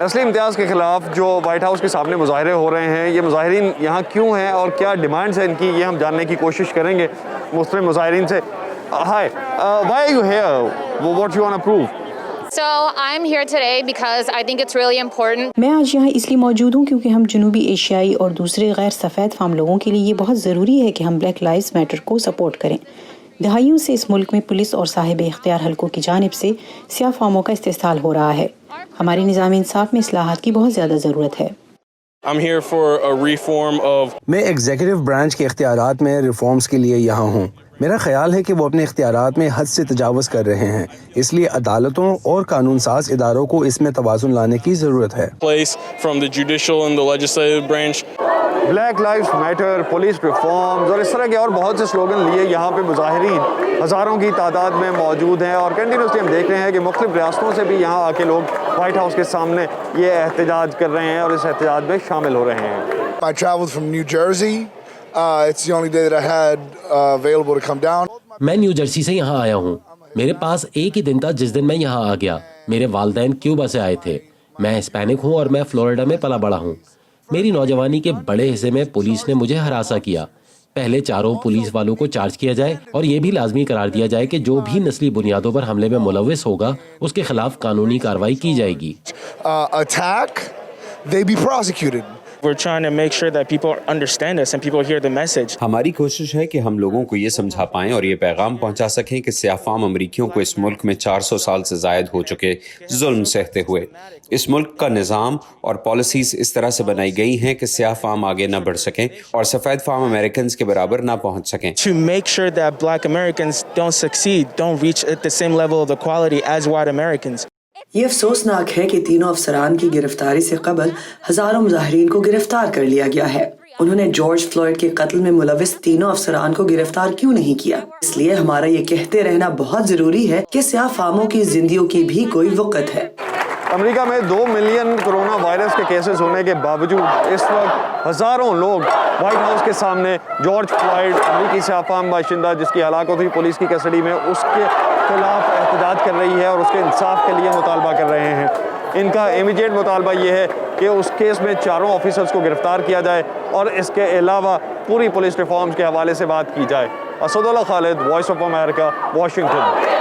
نسلی امتیاز کے خلاف جو وائٹ ہاؤس کے سامنے مظاہرے ہو رہے ہیں، یہ مظاہرین یہاں کیوں ہیں اور کیا ڈیمانڈز ہیں ان کی، یہ ہم جاننے کی کوشش کریں گے مختلف مظاہرین سے۔ Hi, why are you here? What you want to prove? So I'm here today because I think it's really important. میں آج یہاں اس لیے موجود ہوں کیونکہ ہم جنوبی ایشیائی اور دوسرے غیر سفید فام لوگوں کے لیے یہ بہت ضروری ہے کہ ہم بلیک لائیوز میٹر کو سپورٹ کریں۔ دہائیوں سے اس ملک میں پولیس اور صاحب اختیار حلقوں کی جانب سے سیاہ فاموں کا استحصال ہو رہا ہے۔ ہماری نظام انصاف میں اصلاحات کی بہت زیادہ ضرورت ہے۔ I'm here for a reform of میں ایگزیکٹو برانچ کے اختیارات میں ریفارمز کے لیے یہاں ہوں۔ میرا خیال ہے کہ وہ اپنے اختیارات میں حد سے تجاوز کر رہے ہیں، اس لیے عدالتوں اور قانون ساز اداروں کو اس میں توازن لانے کی ضرورت ہے۔ place from the judicial and the legislative branch. Black lives matter, police reforms اور اس طرح کے اور بہت سے سلوگن لیے یہاں پہ مظاہرین ہزاروں کی تعداد میں موجود ہیں، اور کنٹینیوسلی ہم دیکھ رہے ہیں کہ مختلف ریاستوں سے بھی یہاں آ کے لوگ وائٹ ہاؤس کے سامنے یہ احتجاج کر رہے ہیں اور اس احتجاج میں شامل ہو رہے ہیں۔ I traveled from New Jersey. It's the only day that I had available to come down. میں نیو جرسی سے یہاں آیا ہوں۔ میرے پاس ایک ہی دن تھا جس دن میں یہاں آ گیا۔ میرے والدین کیوبا سے آئے تھے۔ میں ہسپینک ہوں اور میں فلوریڈا میں پلا بڑا ہوں۔ میری نوجوانی کے بڑے حصے میں پولیس نے مجھے ہراساں کیا۔ پہلے چاروں پولیس والوں کو چارج کیا جائے اور یہ بھی لازمی قرار دیا جائے کہ جو بھی نسلی بنیادوں پر حملے میں ملوث ہوگا اس کے خلاف قانونی کارروائی کی جائے گی۔ Attack, they be prosecuted. We're trying to make sure that people understand us and people hear the message. ہماری کوشش ہے کہ ہم لوگوں کو یہ سمجھا پائیں اور یہ پیغام پہنچا سکیں کہ سیاہ فام امریکیوں کو اس ملک میں 400 سال سے زائد ہو چکے ظلم سہتے ہوئے اس ملک کا نظام اور پالیسیز اس طرح سے بنائی گئی ہیں کہ سیاہ فام آگے نہ بڑھ سکیں اور سفید فام امریکنز کے برابر نہ پہنچ سکیں۔ To make sure that black Americans don't succeed, don't reach at the same level of equality as white Americans. یہ افسوسناک ہے کہ تینوں افسران کی گرفتاری سے قبل ہزاروں مظاہرین کو گرفتار کر لیا گیا ہے۔ انہوں نے جارج فلوئڈ کے قتل میں ملوث تینوں افسران کو گرفتار کیوں نہیں کیا؟ اس لیے ہمارا یہ کہتے رہنا بہت ضروری ہے کہ سیاہ فاموں کی زندگیوں کی بھی کوئی وقت ہے۔ امریکہ میں 2 ملین کرونا وائرس کے کیسز ہونے کے باوجود اس وقت ہزاروں لوگ وائٹ ہاؤس کے سامنے جارج فلوئڈ، امریکی سیاہ فام باشندہ جس کی ہلاکت ہوئی پولیس کی کسٹڈی میں، اس کے خلاف احتجاج کر رہی ہے اور اس کے انصاف کے لیے مطالبہ کر رہے ہیں۔ ان کا امیڈیٹ مطالبہ یہ ہے کہ اس کیس میں چاروں آفیسرز کو گرفتار کیا جائے اور اس کے علاوہ پوری پولیس ریفارمز کے حوالے سے بات کی جائے۔ اسد اللہ خالد، وائس آف امریکہ، واشنگٹن۔